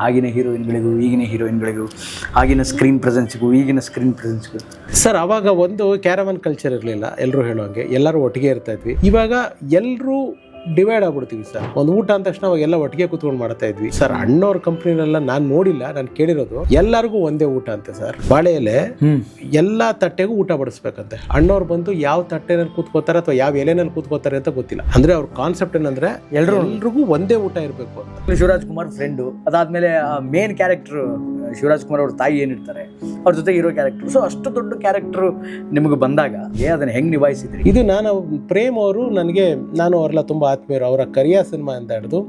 ಆಗಿನ ಹೀರೋಯಿನ್ಗಳಿಗೂ ಈಗಿನ ಹೀರೋಯಿನ್ಗಳಿಗೂ, ಆಗಿನ ಸ್ಕ್ರೀನ್ ಪ್ರೆಸೆನ್ಸ್ಗೂ ಈಗಿನ ಸ್ಕ್ರೀನ್ ಪ್ರೆಸೆನ್ಸ್ಗೂ? ಸರ್ ಆವಾಗ ಒಂದು ಕ್ಯಾರವನ್ ಕಲ್ಚರ್ ಇರಲಿಲ್ಲ, ಎಲ್ಲರೂ ಹೇಳೋಂಗೆ ಎಲ್ಲರೂ ಒಟ್ಟಿಗೆ ಇರ್ತಾ ಇದ್ವಿ. ಇವಾಗ ಎಲ್ಲರೂ ಡಿವೈಡ್ ಆಗ್ಬಿಡ್ತೀವಿ ಸರ್. ಒಂದು ಊಟ ಅಂದ ತಕ್ಷಣ ಅವಾಗ ಎಲ್ಲ ಒಟ್ಟಿಗೆ ಕೂತ್ಕೊಂಡು ಮಾಡ್ತಾ ಇದ್ವಿ ಸರ್. ಅಣ್ಣವ್ರ ಕಂಪ್ನಿನೆಲ್ಲ ನಾನು ನೋಡಿಲ್ಲ, ನಾನು ಕೇಳಿರೋದು ಎಲ್ಲರಿಗೂ ಒಂದೇ ಊಟ ಅಂತೆ ಸರ್. ಬಾಳೆ ಎಲೆ ಎಲ್ಲಾ ತಟ್ಟೆಗೂ ಊಟ ಬಡಿಸ್ಬೇಕಂತೆ. ಅಣ್ಣವ್ರು ಬಂದು ಯಾವ ತಟ್ಟೆನಲ್ಲಿ ಕೂತ್ಕೋತಾರೆ ಅಥವಾ ಯಾವ ಎಲೆನಲ್ಲಿ ಕೂತ್ಕೋತಾರೆ ಅಂತ ಗೊತ್ತಿಲ್ಲ. ಅಂದ್ರೆ ಅವ್ರ ಕಾನ್ಸೆಪ್ಟ್ ಏನಂದ್ರೆ ಎಲ್ರಿಗೂ ಒಂದೇ ಊಟ ಇರಬೇಕು ಅಂತ. ಶಿವರಾಜ್ ಕುಮಾರ್ ಫ್ರೆಂಡು, ಅದಾದ್ಮೇಲೆ ಮೇನ್ ಕ್ಯಾರೆಕ್ಟರ್ ಶಿವರಾಜ್ ಕುಮಾರ್ ಅವ್ರ ತಾಯಿ ಏನಿರ್ತಾರೆ ಅವ್ರ ಜೊತೆ ಇರೋ ಕ್ಯಾರೆಕ್ಟರ್. ಸೊ ಅಷ್ಟು ದೊಡ್ಡ ಕ್ಯಾರೆಕ್ಟರ್ ನಿಮಗೆ ಬಂದಾಗ ಅದನ್ನ ಹೆಂಗ್ ನಿಭಾಯಿಸಿದ್ರಿ? ಇದು ಪ್ರೇಮ್ ಅವರು ನನಗೆ, ನಾನು ಅವರೆಲ್ಲ ತುಂಬಾ ಆತ್ಮೀಯರು. ಅವರ ಕರಿಯಾ ಸಿನಿಮಾ ಅಂತ ಹಿಡಿದು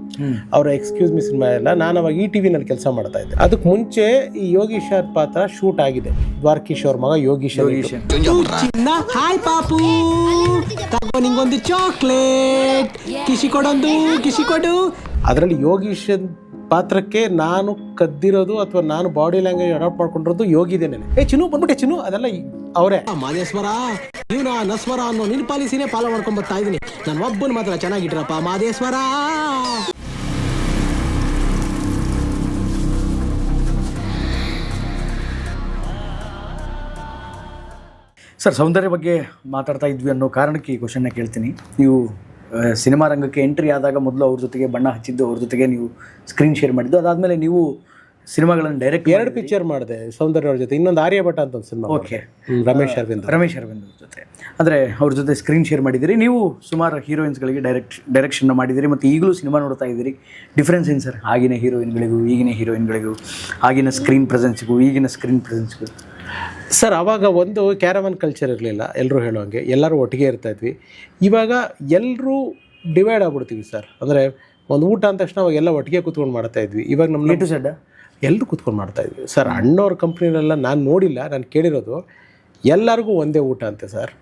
ಅವರ ಎಕ್ಸ್ಕ್ಯೂಸ್ ಮಿ ಸಿನಿಮಾ ಎಲ್ಲ ನಾನು ಅವಾಗ ETV ನಲ್ಲಿ ಕೆಲಸ ಮಾಡ್ತಾ ಇದ್ದೆ. ಅದಕ್ಕೆ ಮುಂಚೆ ಈ ಯೋಗೀಶರ್ ಪಾತ್ರ ಶೂಟ್ ಆಗಿದೆ. ದ್ವಾರಕೀಶ್ ಅವ್ರ ಮಗ ಯೋಗೀಶ್. ಹಾಯ್ ಪಾಪು, ತಗೋ ನಿಂಗೊಂದು ಚಾಕ್ಲೇಟ್, ಕಿಸಿ ಕೊಡು. ಅದರಲ್ಲಿ ಯೋಗೀಶ್ ಪಾತ್ರಕ್ಕೆ ನಾನು ಕದ್ದಿರೋದು ಅಥವಾ ನಾನು ಬಾಡಿ ಲ್ಯಾಂಗ್ವೇಜ್ ಅಡಾಪ್ಟ್ ಮಾಡ್ಕೊಂಡಿರೋದು ಯೋಗಿದೇನೆ. ಚಿನ್ನು ಬಂದ್ಬಿಟ್ಟೆ ಚಿನ್ನು, ಅದೆಲ್ಲ ಅವರೇ. ಮಾದೇಶ್ವರ ನೀವು ನಸ್ವರ ಅನ್ನೋ ನಿನ್ನ ಪಾಲಿಸಿನೇ ಫಾಲೋ ಮಾಡ್ಕೊಂಡ್ ಬರ್ತಾ ಇದೀನಿ. ನಾನು ಒಬ್ಬನ ಮಾತ್ರ ಚೆನ್ನಾಗಿಟ್ರಪ್ಪ ಮಾದೇಶ್ವರ. ಸರ್, ಸೌಂದರ್ಯ ಬಗ್ಗೆ ಮಾತಾಡ್ತಾ ಇದ್ವಿ ಅನ್ನೋ ಕಾರಣಕ್ಕೆ ಈ ಕ್ವಶನ್ನ ಕೇಳ್ತೀನಿ. ನೀವು ಸಿನಿಮಾ ರಂಗಕ್ಕೆ ಎಂಟ್ರಿ ಆದಾಗ ಮೊದಲು ಅವ್ರ ಜೊತೆಗೆ ಬಣ್ಣ ಹಚ್ಚಿದ್ದು, ಅವ್ರ ಜೊತೆಗೆ ನೀವು ಸ್ಕ್ರೀನ್ ಶೇರ್ ಮಾಡಿದ್ದು. ಅದಾದಮೇಲೆ ನೀವು ಸಿನಿಮಾಗಳನ್ನು ಡೈರೆಕ್ಟ್ 2 ಪಿಕ್ಚರ್ ಮಾಡಿದೆ ಸೌಂದರ್ಯ ಅವ್ರ ಜೊತೆ. ಇನ್ನೊಂದು ಆರ್ಯಭಟ ಅಂತ ಒಂದು ಸಿನಿಮಾ. ಓಕೆ, ರಮೇಶ್ ಅರವಿಂದ್ ಅವ್ರ ಜೊತೆ ಅಂದರೆ ಅವ್ರ ಜೊತೆ ಸ್ಕ್ರೀನ್ ಶೇರ್ ಮಾಡಿದ್ದೀರಿ. ನೀವು ಸುಮಾರು ಹೀರೋಯಿನ್ಸ್ಗಳಿಗೆ ಡೈರೆಕ್ಷನ್ ಮಾಡಿದ್ದೀರಿ ಮತ್ತು ಈಗಲೂ ಸಿನಿಮಾ ನೋಡ್ತಾ ಇದ್ದೀರಿ. ಡಿಫ್ರೆನ್ಸ್ ಏನು ಸರ್ ಆಗಿನ ಹೀರೋಯಿನ್ಗಳಿಗೂ ಈಗಿನ ಹೀರೋಯಿನ್ಗಳಿಗೂ, ಆಗಿನ ಸ್ಕ್ರೀನ್ ಪ್ರೆಸೆನ್ಸ್ಗೂ ಈಗಿನ ಸ್ಕ್ರೀನ್ ಪ್ರೆಸೆನ್ಸ್ಗೂ? ಸರ್ ಆವಾಗ ಒಂದು ಕ್ಯಾರವನ್ ಕಲ್ಚರ್ ಇರಲಿಲ್ಲ, ಎಲ್ಲರೂ ಹೇಳೋಂಗೆ ಎಲ್ಲರೂ ಒಟ್ಟಿಗೆ ಇರ್ತಾ ಇದ್ವಿ. ಇವಾಗ ಎಲ್ಲರೂ ಡಿವೈಡ್ ಆಗ್ಬಿಡ್ತೀವಿ ಸರ್. ಅಂದರೆ ಒಂದು ಊಟ ಅಂದ ತಕ್ಷಣ ಅವಾಗ ಎಲ್ಲ ಒಟ್ಟಿಗೆ ಕೂತ್ಕೊಂಡು ಮಾಡ್ತಾ ಇದ್ವಿ. ಇವಾಗ ನಮ್ಮ ಟು ಸೆಡ್ ಎಲ್ಲರೂ ಕೂತ್ಕೊಂಡು ಮಾಡ್ತಾ ಇದ್ವಿ ಸರ್. ಅಣ್ಣವ್ರ ಕಂಪ್ನಿನೆಲ್ಲ ನಾನು ನೋಡಿಲ್ಲ, ನಾನು ಕೇಳಿರೋದು ಎಲ್ಲರಿಗೂ ಒಂದೇ ಊಟ ಅಂತೆ ಸರ್.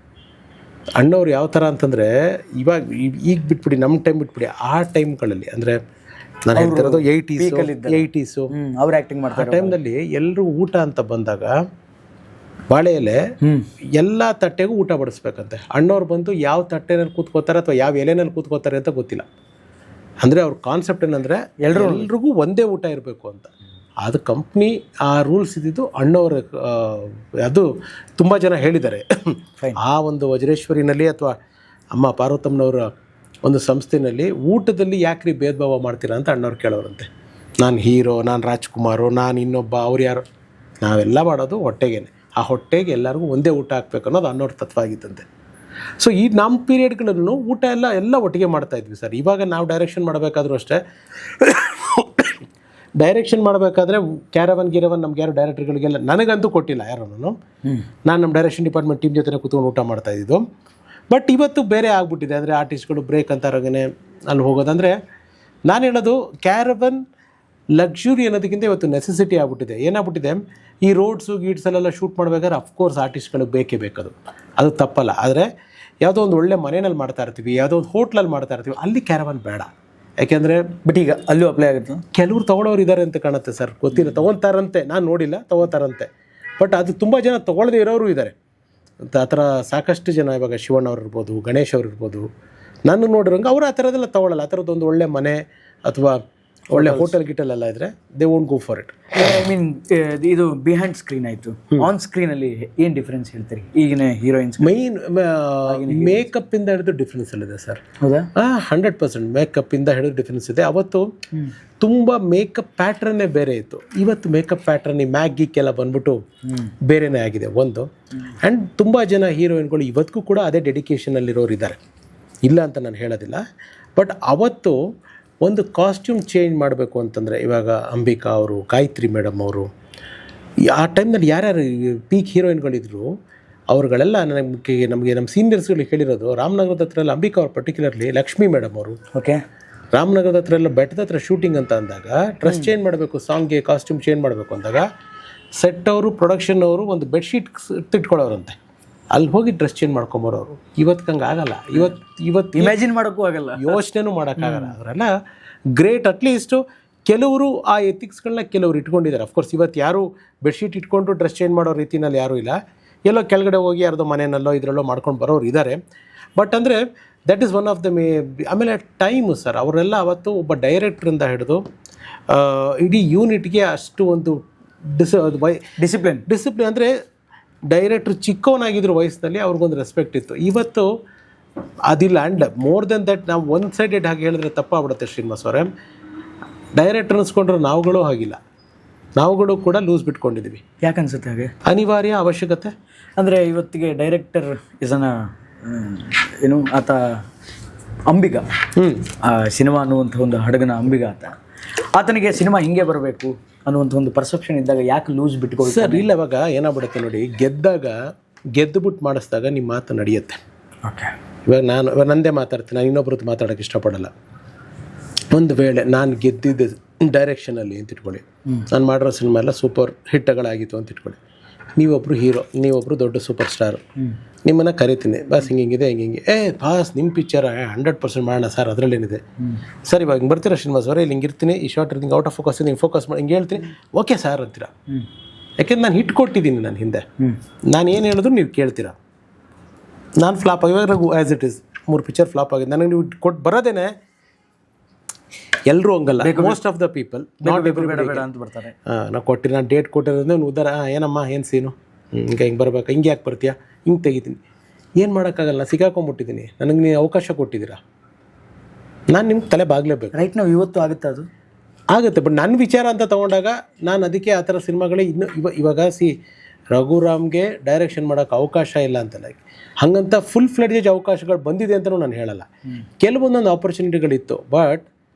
ಅಣ್ಣವ್ರು ಯಾವ ಥರ ಅಂತಂದರೆ ಇವಾಗ ಈಗ ಬಿಟ್ಬಿಡಿ, ನಮ್ಮ ಟೈಮ್ ಬಿಟ್ಬಿಡಿ, ಆ ಟೈಮ್ಗಳಲ್ಲಿ ಅಂದರೆ ನಾನು ಹೇಳ್ತಿರೋದು 80s ಅವ್ರು ಆ್ಯಕ್ಟಿಂಗ್ ಮಾಡ್ತಾರೆ. ಆ ಟೈಮ್ನಲ್ಲಿ ಎಲ್ಲರೂ ಊಟ ಅಂತ ಬಂದಾಗ ಬಾಳೆ ಎಲೆ ಎಲ್ಲ ತಟ್ಟೆಗೂ ಊಟ ಬಡಿಸ್ಬೇಕಂತೆ. ಅಣ್ಣವ್ರು ಬಂದು ಯಾವ ತಟ್ಟೆನಲ್ಲಿ ಕೂತ್ಕೋತಾರೆ ಅಥವಾ ಯಾವ ಎಲೆನಲ್ಲಿ ಕೂತ್ಕೋತಾರೆ ಅಂತ ಗೊತ್ತಿಲ್ಲ. ಅಂದರೆ ಅವ್ರ ಕಾನ್ಸೆಪ್ಟ್ ಏನಂದರೆ ಎಲ್ರಿಗೂ ಒಂದೇ ಊಟ ಇರಬೇಕು ಅಂತ. ಅದು ಕಂಪ್ನಿ ಆ ರೂಲ್ಸ್ ಇದ್ದಿದ್ದು ಅಣ್ಣವ್ರ. ಅದು ತುಂಬ ಜನ ಹೇಳಿದ್ದಾರೆ. ಆ ಒಂದು ವಜ್ರೇಶ್ವರಿನಲ್ಲಿ ಅಥವಾ ಅಮ್ಮ ಪಾರ್ವತಮ್ಮನವರ ಒಂದು ಸಂಸ್ಥೆಯಲ್ಲಿ ಊಟದಲ್ಲಿ ಯಾಕ್ರಿ ಭೇದ ಭಾವ ಮಾಡ್ತೀರಾ ಅಂತ ಅಣ್ಣವ್ರು ಕೇಳೋರಂತೆ. ನಾನು ಹೀರೋ, ನಾನು ರಾಜ್ಕುಮಾರು, ನಾನು ಇನ್ನೊಬ್ಬ, ಅವ್ರು ಯಾರು, ನಾವೆಲ್ಲ ಮಾಡೋದು ಹೊಟ್ಟೆಗೇನೆ. ಆ ಹೊಟ್ಟೆಗೆ ಎಲ್ಲರಿಗೂ ಒಂದೇ ಊಟ ಹಾಕ್ಬೇಕು ಅನ್ನೋದು ಅಣ್ಣವ್ರ ತತ್ವ ಆಗಿತ್ತಂತೆ. ಸೊ ಈ ನಮ್ಮ ಪೀರಿಯಡ್ಗಳನ್ನು ಊಟ ಎಲ್ಲ ಒಟ್ಟಿಗೆ ಮಾಡ್ತಾಯಿದ್ವಿ ಸರ್. ಇವಾಗ ನಾವು ಡೈರೆಕ್ಷನ್ ಮಾಡಬೇಕಾದ್ರೂ ಅಷ್ಟೇ, ಡೈರೆಕ್ಷನ್ ಮಾಡಬೇಕಾದ್ರೆ ಗಿರವನ್ ನಮ್ಗೆ ಯಾರು ಡೈರೆಕ್ಟರ್ಗಳಿಗೆಲ್ಲ ನನಗಂತೂ ಕೊಟ್ಟಿಲ್ಲ ಯಾರು. ನಾನು ನಮ್ಮ ಡೈರೆಕ್ಷನ್ ಡಿಪಾರ್ಟ್ಮೆಂಟ್ ಟೀಮ್ ಜೊತೆ ಕೂತ್ಕೊಂಡು ಊಟ ಮಾಡ್ತಾಯಿದ್ದು. ಬಟ್ ಇವತ್ತು ಬೇರೆ ಆಗ್ಬಿಟ್ಟಿದೆ. ಅಂದರೆ ಆರ್ಟಿಸ್ಟ್ಗಳು ಬ್ರೇಕ್ ಅಂತಾರಾಗೇ ಅಲ್ಲಿ ಹೋಗೋದಂದರೆ, ನಾನು ಹೇಳೋದು ಕ್ಯಾರವನ್ ಲಕ್ಸುರಿ ಅನ್ನೋದಕ್ಕಿಂತ ಇವತ್ತು ನೆಸೆಸಿಟಿ ಆಗ್ಬಿಟ್ಟಿದೆ. ಏನಾಗ್ಬಿಟ್ಟಿದೆ, ಈ ರೋಡ್ಸು ಗೀಡ್ಸಲ್ಲೆಲ್ಲ ಶೂಟ್ ಮಾಡಬೇಕಾದ್ರೆ ಅಫ್ಕೋರ್ಸ್ ಆರ್ಟಿಸ್ಟ್ಗಳಿಗೆ ಬೇಕೇ ಬೇಕದು, ಅದು ತಪ್ಪಲ್ಲ. ಆದರೆ ಯಾವುದೋ ಒಂದು ಒಳ್ಳೆ ಮನೆಯಲ್ಲಿ ಮಾಡ್ತಾ ಇರ್ತೀವಿ, ಯಾವುದೋ ಒಂದು ಹೋಟ್ಲಲ್ಲಿ ಮಾಡ್ತಾ ಇರ್ತೀವಿ, ಅಲ್ಲಿ ಕ್ಯಾರವನ್ ಬೇಡ. ಯಾಕೆಂದರೆ ಬಟ್ ಈಗ ಅಲ್ಲೂ ಅಪ್ಲೈ ಆಗುತ್ತೆ. ಕೆಲವ್ರು ತೊಗೊಳೋರು ಇದ್ದಾರೆ ಅಂತ ಕಾಣುತ್ತೆ ಸರ್, ಗೊತ್ತಿಲ್ಲ. ತೊಗೊತಾರಂತೆ, ನಾನು ನೋಡಿಲ್ಲ, ತೊಗೋತಾರಂತೆ. ಬಟ್ ಅದು ತುಂಬ ಜನ ತೊಗೊಳ್ಳದೇ ಇರೋರು ಇದ್ದಾರೆ. ಆ ಥರ ಸಾಕಷ್ಟು ಜನ. ಇವಾಗ ಶಿವಣ್ಣ ಅವ್ರು ಇರ್ಬೋದು, ಗಣೇಶ್ ಅವ್ರು ಇರ್ಬೋದು, ನಾನು ನೋಡಿರೋಂಗೆ ಅವರು ಆ ಥರದ್ದೆಲ್ಲ ತೊಗೊಳ್ಳಲ್ಲ. ಆ ಥರದ್ದೊಂದು ಒಳ್ಳೆ ಮನೆ ಅಥವಾ ಒಳ್ಳೆ ಹೋಟೆಲ್ ಗಿಟೆಲ್ ಇದ್ದರೆ they won't go for it. I mean ಇದು ಬಿಹೈಂಡ್ ಸ್ಕ್ರೀನ್ ಆಯಿತು, ಆನ್ ಸ್ಕ್ರೀನಲ್ಲಿ ಏನು ಡಿಫ್ರೆನ್ಸ್ ಹೇಳ್ತೀರಿ ಈಗಿನ ಹೀರೋಯಿನ್ಸ್? ಮೈನ್ ಮೇಕಪ್ಪಿಂದ ಹಿಡಿದು ಡಿಫ್ರೆನ್ಸ್ ಇದೆ ಸರ್. ಹೌದಾ? 100% ಮೇಕಪ್ಪಿಂದ ಹಿಡಿದು ಡಿಫ್ರೆನ್ಸ್ ಇದೆ. ಅವತ್ತು ತುಂಬ ಮೇಕಪ್ ಪ್ಯಾಟ್ರನ್ನೇ ಬೇರೆ ಇತ್ತು. ಇವತ್ತು ಮೇಕಪ್ ಪ್ಯಾಟ್ರನ್ ಈ ಮ್ಯಾಗಿಕ್ಕೆಲ್ಲ ಬಂದ್ಬಿಟ್ಟು ಬೇರೆನೇ ಆಗಿದೆ ಒಂದು. ಆ್ಯಂಡ್ ತುಂಬ ಜನ ಹೀರೋಯಿನ್ಗಳು ಇವತ್ತಿಗೂ ಕೂಡ ಅದೇ ಡೆಡಿಕೇಶನಲ್ಲಿರೋರು ಇದ್ದಾರೆ, ಇಲ್ಲ ಅಂತ ನಾನು ಹೇಳೋದಿಲ್ಲ. ಬಟ್ ಅವತ್ತು ಒಂದು ಕಾಸ್ಟ್ಯೂಮ್ ಚೇಂಜ್ ಮಾಡಬೇಕು ಅಂತಂದರೆ, ಇವಾಗ ಅಂಬಿಕಾ ಅವರು, ಗಾಯತ್ರಿ ಮೇಡಮ್ ಅವರು, ಆ ಟೈಮ್ನಲ್ಲಿ ಯಾರ್ಯಾರು ಪೀಕ್ ಹೀರೋಯಿನ್ಗಳಿದ್ರು ಅವ್ರುಗಳೆಲ್ಲ ನಮಗೆ ನಮ್ಮ ಸೀನಿಯರ್ಸ್ಗಳಿಗೆ ಹೇಳಿರೋದು. ರಾಮನಗರದ ಹತ್ರ ಎಲ್ಲ ಅಂಬಿಕಾ ಅವ್ರು ಪರ್ಟಿಕ್ಯುಲರ್ಲಿ, ಲಕ್ಷ್ಮೀ ಮೇಡಮ್ ಅವರು. ಓಕೆ, ರಾಮನಗರದ ಹತ್ರ ಎಲ್ಲ ಬೆಟ್ಟದ ಹತ್ರ ಶೂಟಿಂಗ್ ಅಂತ ಅಂದಾಗ ಡ್ರೆಸ್ ಚೇಂಜ್ ಮಾಡಬೇಕು, ಸಾಂಗ್ಗೆ ಕಾಸ್ಟ್ಯೂಮ್ ಚೇಂಜ್ ಮಾಡಬೇಕು ಅಂದಾಗ ಸೆಟ್ ಅವರು, ಪ್ರೊಡಕ್ಷನ್ ಅವರು ಒಂದು ಬೆಡ್ಶೀಟ್ ತಿಟ್ಕೊಳ್ಳೋರಂತೆ, ಅಲ್ಲಿ ಹೋಗಿ ಡ್ರೆಸ್ ಚೇಂಜ್ ಮಾಡ್ಕೊಂಬರೋರು. ಇವತ್ತು ಹಂಗೆ ಆಗಲ್ಲ. ಇವತ್ತು ಇಮ್ಯಾಜಿನ್ ಮಾಡೋಕ್ಕೂ ಆಗಲ್ಲ, ಯೋಚನೆನೂ ಮಾಡೋಕ್ಕಾಗಲ್ಲ. ಅವರೆಲ್ಲ ಗ್ರೇಟ್. ಅಟ್ಲೀಸ್ಟು ಕೆಲವರು ಆ ಎಥಿಕ್ಸ್ಗಳನ್ನ ಕೆಲವರು ಇಟ್ಕೊಂಡಿದ್ದಾರೆ. ಅಫ್ಕೋರ್ಸ್ ಇವತ್ತು ಯಾರು ಬೆಡ್ಶೀಟ್ ಇಟ್ಕೊಂಡು ಡ್ರೆಸ್ ಚೇಂಜ್ ಮಾಡೋ ರೀತಿನಲ್ಲಿ ಯಾರೂ ಇಲ್ಲ. ಎಲ್ಲೋ ಕೆಳಗಡೆ ಹೋಗಿ ಯಾರ್ದೋ ಮನೆಯಲ್ಲೋ ಇದರಲ್ಲೋ ಮಾಡ್ಕೊಂಡು ಬರೋರು ಇದ್ದಾರೆ. ಬಟ್ ಅಂದರೆ that is one of the ಆಮೇಲೆ ಟೈಮು ಸರ್, ಅವರೆಲ್ಲ ಅವತ್ತು ಒಬ್ಬ ಡೈರೆಕ್ಟ್ರಿಂದ ಹಿಡಿದು ಇಡೀ ಯೂನಿಟ್ಗೆ ಅಷ್ಟು ಒಂದು ಡಿಸಿಪ್ಲಿನ್ ಅಂದರೆ ಡೈರೆಕ್ಟ್ರ್ ಚಿಕ್ಕವನಾಗಿದ್ರು ವಯಸ್ಸಿನಲ್ಲಿ ಅವ್ರಿಗೊಂದು ರೆಸ್ಪೆಕ್ಟ್ ಇತ್ತು. ಇವತ್ತು ಅದಿಲ್ಲ. ಆ್ಯಂಡ್ ಮೋರ್ ದೆನ್ ದಟ್ ನಾವು ಒನ್ ಸೈಡೆಡ್ ಹಾಗೆ ಹೇಳಿದ್ರೆ ತಪ್ಪಾಗ್ಬಿಡುತ್ತೆ ಶ್ರೀನಿವಾಸ್ ಅವರೇ. ಡೈರೆಕ್ಟರ್ ಅನ್ಸ್ಕೊಂಡ್ರೆ ನಾವುಗಳು ಹಾಗಿಲ್ಲ, ನಾವುಗಳು ಕೂಡ ಲೂಸ್ ಬಿಟ್ಕೊಂಡಿದ್ದೀವಿ. ಯಾಕನ್ಸುತ್ತೆ ಹಾಗೆ? ಅನಿವಾರ್ಯ ಅವಶ್ಯಕತೆ. ಅಂದರೆ ಇವತ್ತಿಗೆ ಡೈರೆಕ್ಟರ್ ಇಸನ ಏನು ಆತ ಅಂಬಿಗ, ಸಿನಿಮಾ ಅನ್ನುವಂಥ ಒಂದು ಹಡಗನ ಅಂಬಿಗ ಆತನಿಗೆ ಸಿನಿಮಾ ಹಿಂಗೆ ಬರಬೇಕು ಅನ್ನುವಂಥ ಒಂದು ಪರ್ಸೆಪ್ಷನ್ ಇದ್ದಾಗ ಯಾಕೆ ಲೂಸ್ ಬಿಟ್ಕೊಳ್ಳಿ ಸರ್? ಇಲ್ಲ, ಇವಾಗ ಏನಾಗ್ಬಿಡುತ್ತೆ ನೋಡಿ, ಗೆದ್ದುಬಿಟ್ಟು ಮಾಡಿಸಿದಾಗ ನಿಮ್ಮ ಮಾತು ನಡೆಯುತ್ತೆ. ಓಕೆ, ಇವಾಗ ನಂದೇ ಮಾತಾಡ್ತೀನಿ, ನಾನು ಇನ್ನೊಬ್ರದ್ದು ಮಾತಾಡೋಕ್ಕೆ ಇಷ್ಟಪಡಲ್ಲ. ಒಂದು ವೇಳೆ ನಾನು ಗೆದ್ದಿದ್ದೆ ಡೈರೆಕ್ಷನಲ್ಲಿ ಅಂತ ಇಟ್ಕೊಳ್ಳಿ, ನಾನು ಮಾಡಿರೋ ಸಿನಿಮಾ ಎಲ್ಲ ಸೂಪರ್ ಹಿಟ್ಗಳಾಗಿತ್ತು ಅಂತ ಇಟ್ಕೊಳ್ಳಿ, ನೀವೊಬ್ಬರು ಹೀರೋ, ನೀವೊಬ್ಬರು ದೊಡ್ಡ ಸೂಪರ್ ಸ್ಟಾರು, ನಿಮ್ಮನ್ನು ಕರಿತೀನಿ, ಬಾಸ್ ಹಿಂಗಿದೆ ಹಿಂಗೆ, ಬಾಸ್ ನಿಮ್ಮ ಪಿಕ್ಚರ್ 100% ಮಾಡೋಣ ಸರ್, ಅದರಲ್ಲೇನಿದೆ ಸರ್, ಇವಾಗ ಹಿಂಗೆ ಬರ್ತೀರಾ ಶ್ರೀನಿವಾಸ್ ಅವರೇ, ಇಲ್ಲಿ ಹಿಂಗಿರ್ತೀನಿ, ಈ ಶಾರ್ಟ್ ಇರ್ತೀನಿ, ಔಟ್ ಆಫ್ ಫೋಕಸ್ ಹಿಂಗೆ ಫೋಕಸ್ ಮಾಡಿ ಹಿಂಗೆ ಹೇಳ್ತೀನಿ, ಓಕೆ ಸರ್ ಅಂತೀರಾ. ಯಾಕೆಂದ್ರೆ ನಾನು ಹಿಟ್ ಕೊಟ್ಟಿದ್ದೀನಿ, ನಾನು ಹಿಂದೆ ನಾನು ಏನು ಹೇಳಿದ್ರು ನೀವು ಕೇಳ್ತೀರಾ. ನಾನು ಫ್ಲಾಪ್ ಇವಾಗ as it is 3 picture flop ಆಗಿದೆ, ನನಗೆ ನೀವು ಕೊಟ್ಟು ಬರೋದೇನೆ. ಎಲ್ಲರೂ ಹಂಗಲ್ಲ, most of the people not everybody ಅಂತ ಬರ್ತಾರೆ. ನಾವು ಕೊಟ್ಟಿರಿ, ನಾನು ಡೇಟ್ ಕೊಟ್ಟಿರೋದೇ ಒಂದು ಉದಾರ, ಏನಮ್ಮ ಏನು ಸೀನು ಹಿಂಗೆ ಬರ್ಬೇಕು, ಹಿಂಗೆ ಯಾಕೆ ಬರ್ತೀಯಾ, ಹಿಂಗೆ ತೆಗಿತೀನಿ, ಏನು ಮಾಡೋಕ್ಕಾಗಲ್ಲ, ಸಿಕ್ಕಾಕೊಂಡ್ಬಿಟ್ಟಿದ್ದೀನಿ, ನನಗೆ ನೀವು ಅವಕಾಶ ಕೊಟ್ಟಿದ್ದೀರಾ, ನಾನು ನಿಮ್ಗೆ ತಲೆ ಬಾಗಲೇಬೇಕು. ರೈಟ್, ನಾವು ಇವತ್ತು ಆಗುತ್ತೆ, ಅದು ಆಗುತ್ತೆ. ಬಟ್ ನನ್ನ ವಿಚಾರ ಅಂತ ತೊಗೊಂಡಾಗ ನಾನು ಅದಕ್ಕೆ ಆ ಥರ ಸಿನಿಮಾಗಳೇ ಇವಾಗ ರಘುರಾಮ್ಗೆ ಡೈರೆಕ್ಷನ್ ಮಾಡೋಕ್ಕೆ ಅವಕಾಶ ಇಲ್ಲ ಅಂತಲ್ಲ, ಹಾಗಂತ ಫುಲ್ ಫ್ಲೆಡ್ಜ್ ಅವಕಾಶಗಳು ಬಂದಿದೆ ಅಂತಲೂ ನಾನು ಹೇಳಲ್ಲ. ಕೆಲವೊಂದೊಂದು ಆಪರ್ಚುನಿಟಿಗಳಿತ್ತು, ಬಟ್